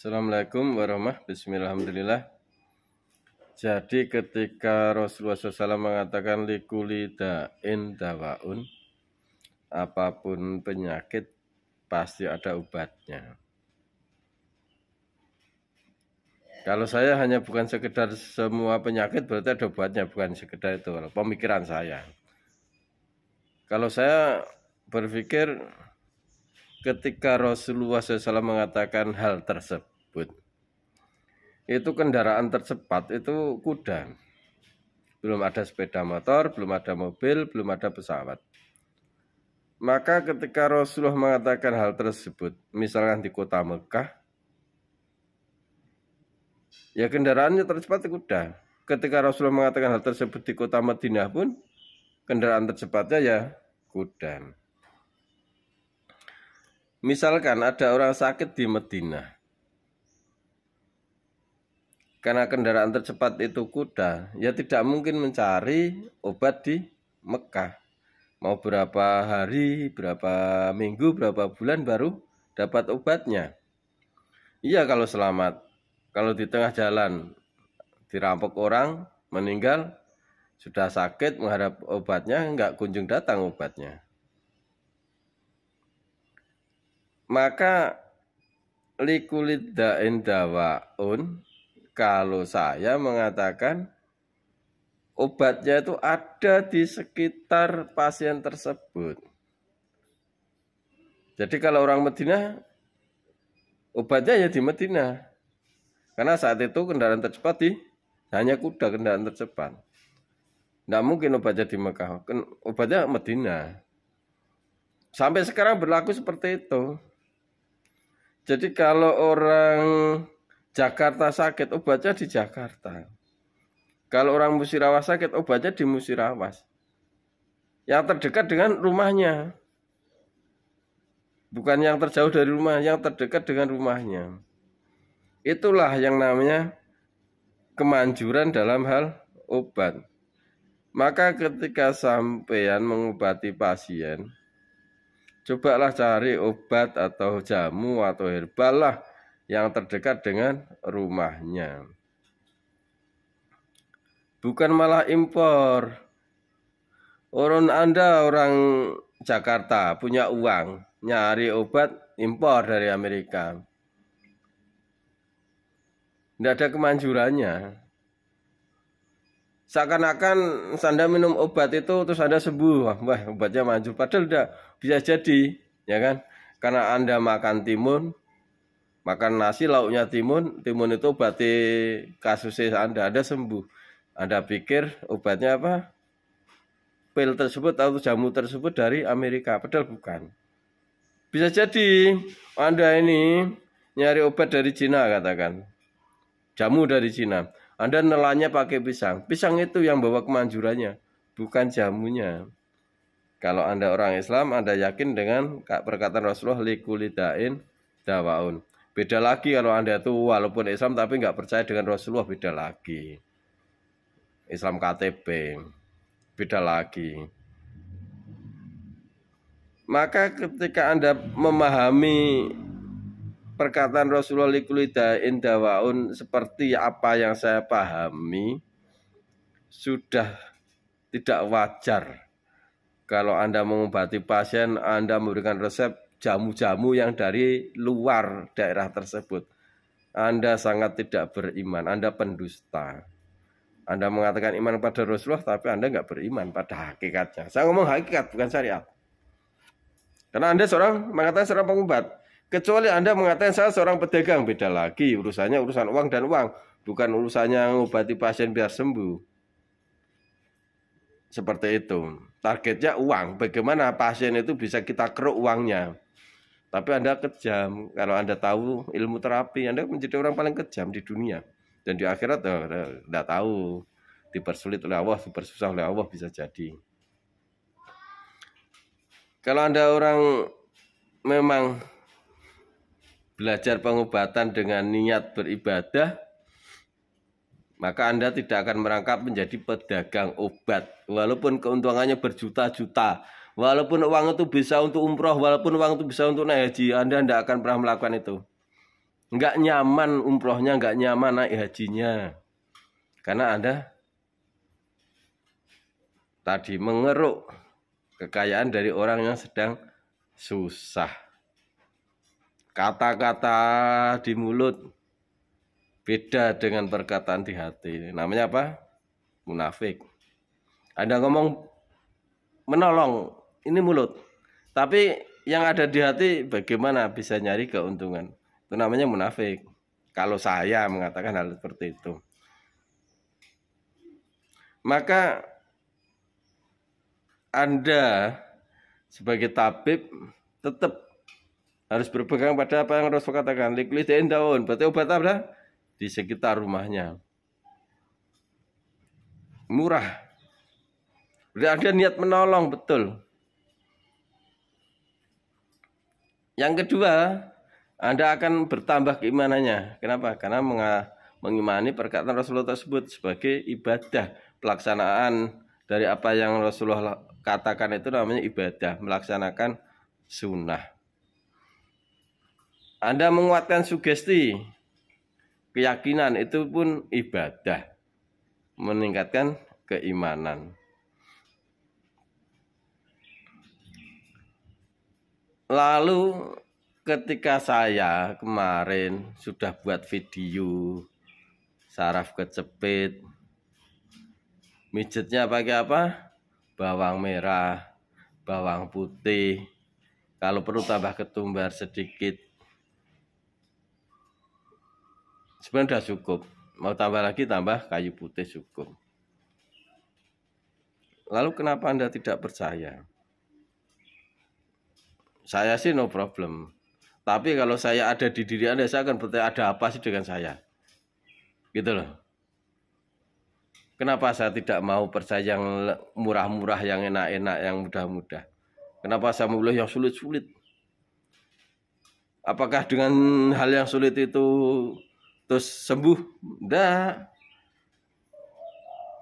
Assalamualaikum warahmatullahi wabarakatuh. Bismillahirrahmanirrahim. Jadi ketika Rasulullah SAW mengatakan likuli da'in dawaun, apapun penyakit pasti ada obatnya. Kalau saya hanya bukan sekedar semua penyakit berarti ada obatnya, bukan sekedar itu pemikiran saya. Kalau saya berpikir ketika Rasulullah SAW mengatakan hal tersebut, itu kendaraan tercepat itu kuda. Belum ada sepeda motor, belum ada mobil, belum ada pesawat. Maka ketika Rasulullah mengatakan hal tersebut, misalkan di kota Mekah, ya kendaraannya tercepat kuda. Ketika Rasulullah mengatakan hal tersebut di kota Madinah pun, kendaraan tercepatnya ya kuda. Misalkan ada orang sakit di Madinah, karena kendaraan tercepat itu kuda, ya tidak mungkin mencari obat di Mekah. Mau berapa hari, berapa minggu, berapa bulan baru dapat obatnya. Iya kalau selamat. Kalau di tengah jalan dirampok orang, meninggal, sudah sakit mengharap obatnya, enggak kunjung datang obatnya. Maka likulit da'in dawaun, kalau saya mengatakan obatnya itu ada di sekitar pasien tersebut. Jadi kalau orang Madinah, obatnya ya di Madinah. Karena saat itu kendaraan tercepat hanya kuda kendaraan tercepat. Tidak mungkin obatnya di Mekah, obatnya Madinah. Sampai sekarang berlaku seperti itu. Jadi kalau orang Jakarta sakit, obatnya di Jakarta. Kalau orang Musirawas sakit, obatnya di Musirawas. Yang terdekat dengan rumahnya. Bukan yang terjauh dari rumah, yang terdekat dengan rumahnya. Itulah yang namanya kemanjuran dalam hal obat. Maka ketika sampean mengobati pasien, cobalah cari obat atau jamu atau herbal lah yang terdekat dengan rumahnya. Bukan malah impor. Anda orang Jakarta punya uang, nyari obat impor dari Amerika. Tidak ada kemanjurannya. Seakan-akan Anda minum obat itu terus Anda sembuh. Wah, obatnya manjur. Padahal tidak bisa jadi, ya kan? Karena Anda makan timun, makan nasi lauknya timun itu obati kasusnya Anda sembuh. Anda pikir obatnya apa? Pil tersebut atau jamu tersebut dari Amerika, padahal bukan. Bisa jadi Anda ini nyari obat dari Cina katakan. Jamu dari Cina. Anda nelannya pakai pisang. Pisang itu yang bawa kemanjurannya, bukan jamunya. Kalau Anda orang Islam, Anda yakin dengan perkataan Rasulullah likulidain dawaun. Beda lagi kalau Anda itu walaupun Islam tapi nggak percaya dengan Rasulullah, beda lagi. Islam KTP, beda lagi. Maka ketika Anda memahami perkataan Rasulullah likulidain dawaun seperti apa yang saya pahami, sudah tidak wajar kalau Anda mengobati pasien, Anda memberikan resep jamu-jamu yang dari luar daerah tersebut. Anda sangat tidak beriman, Anda pendusta. Anda mengatakan iman pada Rasulullah, tapi Anda nggak beriman pada hakikatnya. Saya ngomong hakikat, bukan syariat. Karena Anda mengatakan seorang pengobat. Kecuali Anda mengatakan saya seorang pedagang, beda lagi. Urusannya urusan uang dan uang. Bukan urusannya mengobati pasien biar sembuh. Seperti itu. Targetnya uang. Bagaimana pasien itu bisa kita keruk uangnya. Tapi Anda kejam. Kalau Anda tahu ilmu terapi, Anda menjadi orang paling kejam di dunia. Dan di akhirat tidak tahu. Dipersulit oleh Allah, dipersusah oleh Allah bisa jadi. Kalau Anda orang memang belajar pengobatan dengan niat beribadah, maka Anda tidak akan merangkap menjadi pedagang obat. Walaupun keuntungannya berjuta-juta, walaupun uang itu bisa untuk umroh, walaupun uang itu bisa untuk naik haji, Anda tidak akan pernah melakukan itu. nggak nyaman umrohnya, nggak nyaman naik hajinya. Karena Anda tadi mengeruk kekayaan dari orang yang sedang susah. Kata-kata di mulut beda dengan perkataan di hati. Namanya apa? Munafik. Anda ngomong menolong, ini mulut. Tapi yang ada di hati bagaimana bisa nyari keuntungan? Itu namanya munafik. Kalau saya mengatakan hal seperti itu. Maka Anda sebagai tabib tetap harus berpegang pada apa yang Rasul katakan. Liquidin daun, berarti obat apa? Di sekitar rumahnya. Murah. Berarti Anda niat menolong, betul. Yang kedua, Anda akan bertambah keimanannya. Kenapa? Karena mengimani perkataan Rasulullah tersebut sebagai ibadah. Pelaksanaan dari apa yang Rasulullah katakan itu namanya ibadah. Melaksanakan sunnah. Anda menguatkan sugesti. Keyakinan itu pun ibadah. Meningkatkan keimanan. Lalu ketika saya kemarin sudah buat video saraf kecepit, mijetnya pakai apa? Bawang merah, bawang putih, kalau perlu tambah ketumbar sedikit. Sebenarnya sudah cukup, mau tambah lagi tambah kayu putih cukup. Lalu kenapa Anda tidak percaya? Saya sih no problem. Tapi kalau saya ada di diri Anda, saya akan bertanya ada apa sih dengan saya? Gitu loh. Kenapa saya tidak mau percaya yang murah-murah, yang enak-enak, yang mudah-mudah? Kenapa saya memilih yang sulit-sulit? Apakah dengan hal yang sulit itu terus sembuh? Enggak.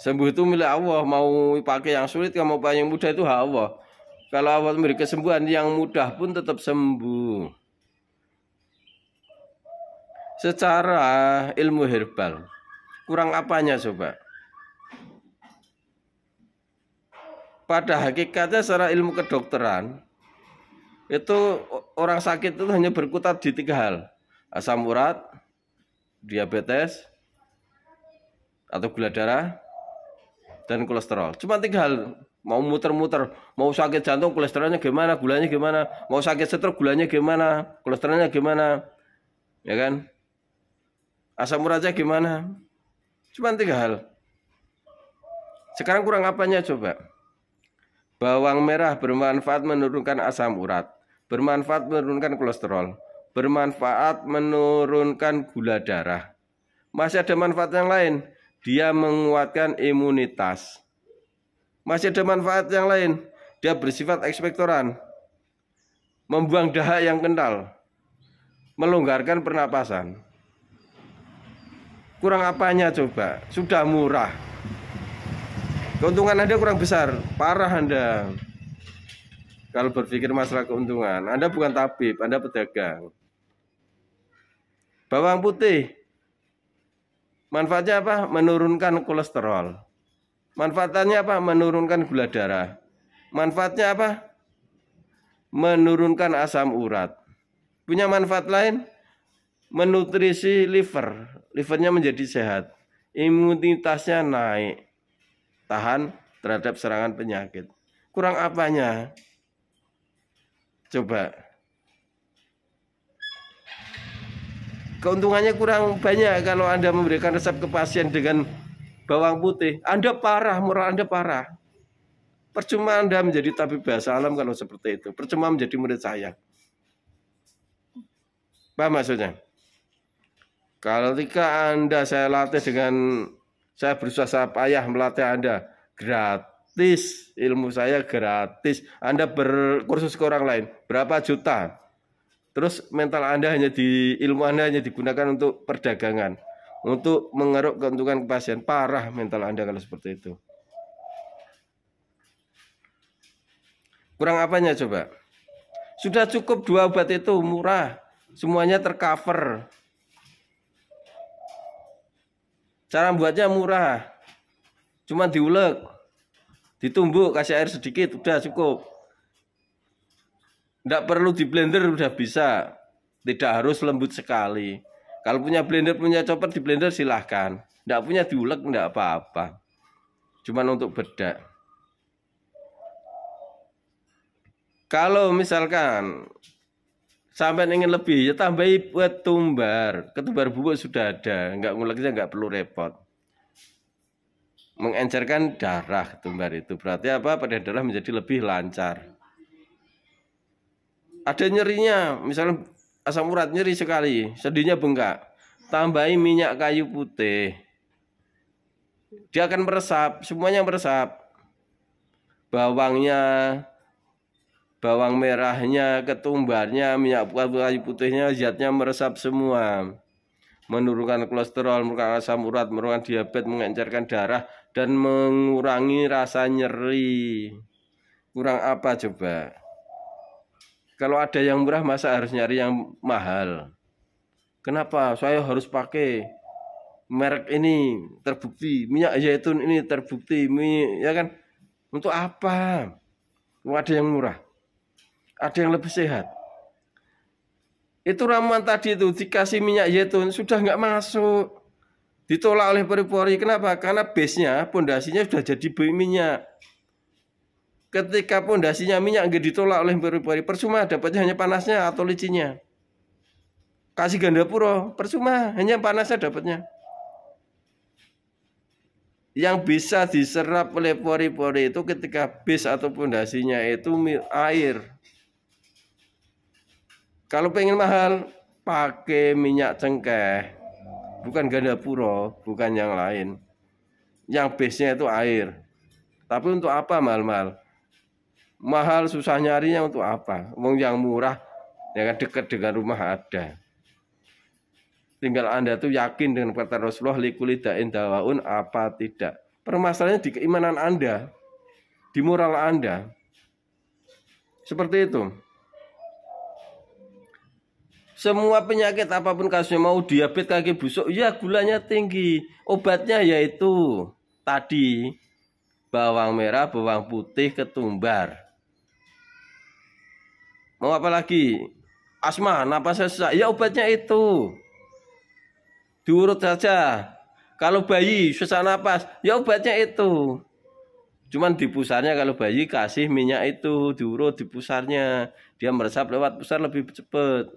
Sembuh itu milik Allah. Mau pakai yang sulit, mau pakai yang mudah itu hak Allah. Kalau Allah memberi kesembuhan, yang mudah pun tetap sembuh. Secara ilmu herbal, kurang apanya coba? Pada hakikatnya secara ilmu kedokteran, itu orang sakit itu hanya berkutat di 3 hal. Asam urat, diabetes, atau gula darah, dan kolesterol. Cuma 3 hal. Mau muter-muter, mau sakit jantung kolesterolnya gimana, gulanya gimana, mau sakit stroke gulanya gimana, kolesterolnya gimana, ya kan? Asam uratnya gimana? Cuma 3 hal. Sekarang kurang apanya coba? Bawang merah bermanfaat menurunkan asam urat, bermanfaat menurunkan kolesterol, bermanfaat menurunkan gula darah. Masih ada manfaat yang lain, dia menguatkan imunitas. Masih ada manfaat yang lain, dia bersifat ekspektoran, membuang dahak yang kental, melonggarkan pernapasan. Kurang apanya coba? Sudah murah. Keuntungan Anda kurang besar, parah Anda. Kalau berpikir masalah keuntungan, Anda bukan tabib, Anda pedagang. Bawang putih, manfaatnya apa? Menurunkan kolesterol. Manfaatnya apa? Menurunkan gula darah. Manfaatnya apa? Menurunkan asam urat. Punya manfaat lain? Menutrisi liver. Livernya menjadi sehat. Imunitasnya naik. Tahan terhadap serangan penyakit. Kurang apanya? Coba. Keuntungannya kurang banyak kalau Anda memberikan resep ke pasien dengan bawang putih. Anda parah, moral Anda parah. Percuma Anda menjadi tabib bahasa alam kalau seperti itu. Percuma menjadi murid saya. Paham maksudnya? Ketika Anda saya latih dengan, saya berusaha payah melatih Anda. Gratis, ilmu saya gratis. Anda berkursus ke orang lain. Berapa juta? Terus mental Anda ilmu Anda hanya digunakan untuk perdagangan. Untuk mengeruk keuntungan ke pasien. Parah mental Anda kalau seperti itu. Kurang apanya coba? Sudah cukup 2 obat itu, murah. Semuanya tercover. Cara buatnya murah. Cuma diulek, ditumbuk, kasih air sedikit, udah cukup. Tidak perlu di blender, udah bisa. Tidak harus lembut sekali. Kalau punya blender, punya chopper di blender silahkan. Tidak punya diulek, tidak apa-apa. Cuman untuk bedak. Kalau misalkan sampai ingin lebih, ya tambahi ketumbar. Ketumbar bubuk sudah ada, nggak nguleknya, nggak perlu repot. Mengencerkan darah ketumbar itu. Berarti apa? Pada darah menjadi lebih lancar. Ada nyerinya, misalnya asam urat nyeri sekali, sendinya bengkak. Tambahi minyak kayu putih. Dia akan meresap, semuanya meresap. Bawangnya, bawang merahnya, ketumbarnya, minyak kayu putihnya, zatnya meresap semua. Menurunkan kolesterol, menurunkan asam urat, menurunkan diabetes, mengencerkan darah, dan mengurangi rasa nyeri. Kurang apa coba? Kalau ada yang murah, masa harus nyari yang mahal? Kenapa? Saya harus pakai merek ini, terbukti. Minyak zaitun ini terbukti, ya kan? Untuk apa? Ada yang murah, ada yang lebih sehat. Itu ramuan tadi itu dikasih minyak zaitun sudah nggak masuk, ditolak oleh pori-pori. Kenapa? Karena base-nya, pondasinya sudah jadi minyak. Ketika pondasinya minyak nggak ditolak oleh pori-pori, percuma dapatnya hanya panasnya atau licinnya. Kasih gandapuro, percuma hanya panasnya dapatnya. Yang bisa diserap oleh pori-pori itu ketika base atau pondasinya itu air. Kalau pengen mahal, pakai minyak cengkeh, bukan gandapuro, bukan yang lain. Yang base-nya itu air. Tapi untuk apa mahal-mahal? Mahal susah nyarinya untuk apa? Wong yang murah, yang dekat dengan rumah ada. Tinggal Anda tuh yakin dengan kata Rasulullah, likulidain dawaun apa tidak. Permasalahannya di keimanan Anda, di moral Anda. Seperti itu. Semua penyakit apapun kasusnya, mau diabetes, kaki busuk, ya gulanya tinggi. Obatnya yaitu tadi bawang merah, bawang putih, ketumbar. Mau apa lagi? Asma, napas sesak, ya obatnya itu. Diurut saja. Kalau bayi susah napas, ya obatnya itu. Cuman di pusarnya kalau bayi kasih minyak itu, diurut di pusarnya. Dia meresap lewat pusar lebih cepat.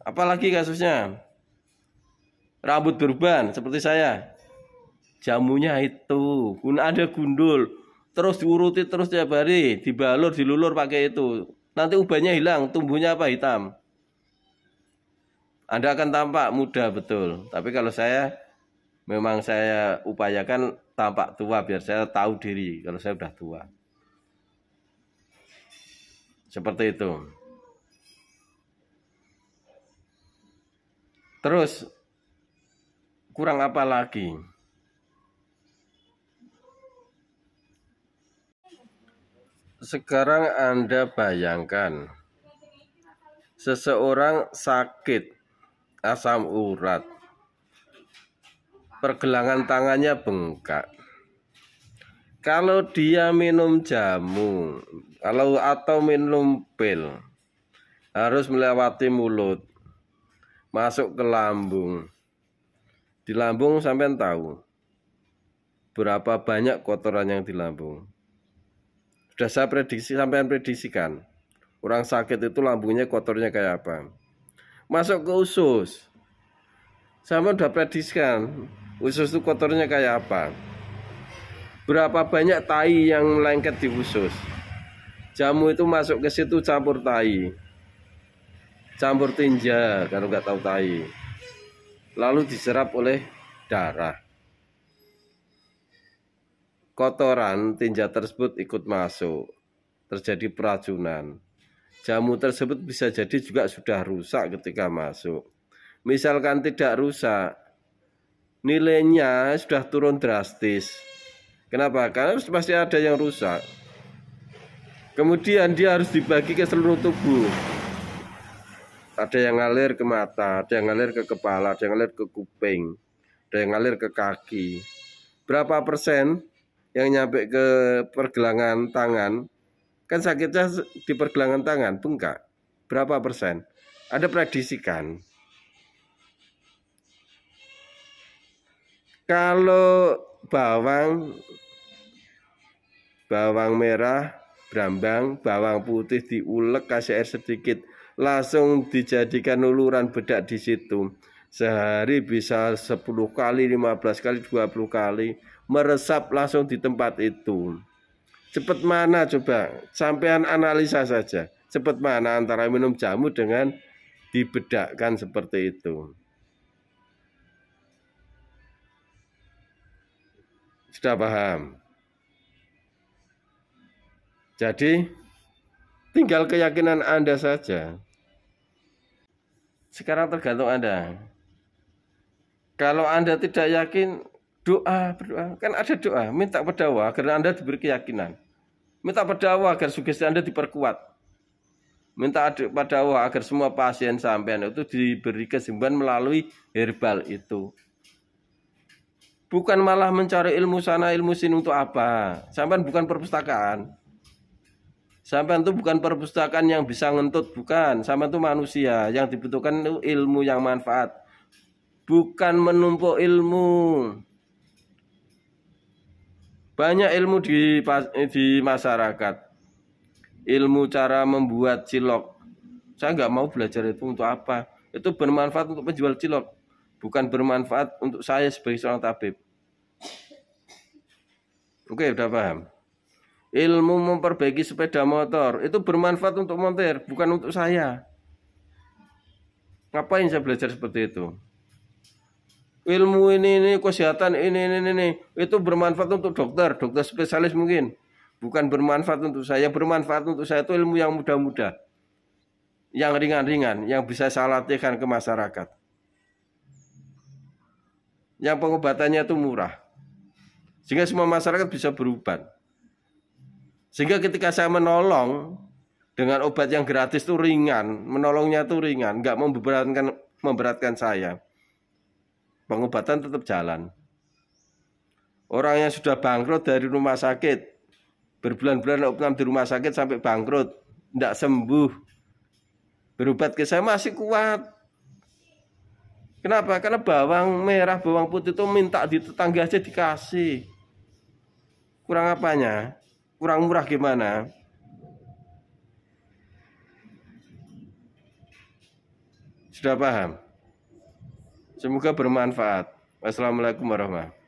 Apalagi kasusnya? Rambut berban seperti saya. Jamunya itu, ada gundul. Terus diuruti terus tiap hari, dibalur, dilulur pakai itu. Nanti ubahnya hilang, tumbuhnya apa? Hitam. Anda akan tampak muda betul. Tapi kalau saya, memang saya upayakan tampak tua biar saya tahu diri kalau saya sudah tua. Seperti itu. Terus, kurang apa lagi? Sekarang Anda bayangkan, seseorang sakit asam urat, pergelangan tangannya bengkak. Kalau dia minum jamu, atau minum pil, harus melewati mulut, masuk ke lambung. Di lambung sampean tahu berapa banyak kotoran yang di lambung. Sudah saya prediksi, sampean prediksikan. Orang sakit itu lambungnya kotornya kayak apa. Masuk ke usus, sama udah prediksikan usus itu kotornya kayak apa. Berapa banyak tai yang lengket di usus. Jamu itu masuk ke situ campur tai, campur tinja kalau nggak tahu tai, lalu diserap oleh darah. Kotoran tinja tersebut ikut masuk, terjadi peracunan. Jamu tersebut bisa jadi juga sudah rusak ketika masuk. Misalkan tidak rusak, nilainya sudah turun drastis. Kenapa? Karena pasti ada yang rusak. Kemudian dia harus dibagi ke seluruh tubuh. Ada yang ngalir ke mata, ada yang ngalir ke kepala, ada yang ngalir ke kuping. ada yang ngalir ke kaki. Berapa persen yang nyampe ke pergelangan tangan? Kan sakitnya di pergelangan tangan, bengkak. Berapa persen? Ada prediksikan. Kalau bawang merah, brambang, bawang putih diulek, kasih air sedikit, langsung dijadikan uluran bedak di situ. Sehari bisa 10 kali, 15 kali, 20 kali meresap langsung di tempat itu. Cepat mana coba? Sampean analisa saja. Cepat mana antara minum jamu dengan dibedakkan seperti itu. Sudah paham? Jadi tinggal keyakinan Anda saja. Sekarang tergantung Anda. Kalau Anda tidak yakin, berdoa. Kan ada doa, minta pada Allah agar Anda diberi keyakinan. Minta pada Allah agar sugesti Anda diperkuat. Minta pada Allah agar semua pasien sampean itu diberi kesembuhan melalui herbal itu. Bukan malah mencari ilmu sana ilmu sini untuk apa? Sampean bukan perpustakaan. Sampean itu bukan perpustakaan yang bisa ngentut, bukan. Sampean itu manusia, yang dibutuhkan itu ilmu yang manfaat. Bukan menumpuk ilmu. Banyak ilmu di masyarakat. Ilmu cara membuat cilok. Saya nggak mau belajar itu untuk apa. Itu bermanfaat untuk penjual cilok. Bukan bermanfaat untuk saya sebagai seorang tabib. Oke, udah paham? Ilmu memperbaiki sepeda motor itu bermanfaat untuk montir, bukan untuk saya. Ngapain saya belajar seperti itu? Ilmu ini kesehatan ini itu bermanfaat untuk dokter spesialis mungkin, bukan bermanfaat untuk saya. Bermanfaat untuk saya itu ilmu yang mudah-mudah, yang ringan-ringan, yang bisa saya latihkan ke masyarakat, yang pengobatannya itu murah, sehingga semua masyarakat bisa berobat. Sehingga ketika saya menolong dengan obat yang gratis itu ringan, menolongnya itu ringan, nggak memberatkan saya. Pengobatan tetap jalan. Orang yang sudah bangkrut dari rumah sakit, berbulan-bulan opnam di rumah sakit sampai bangkrut, tidak sembuh, berobat ke saya masih kuat. Kenapa? Karena bawang merah, bawang putih itu minta di tetangga aja dikasih. Kurang apanya? Kurang murah gimana? Sudah paham? Semoga bermanfaat. Wassalamualaikum warahmatullahi wabarakatuh.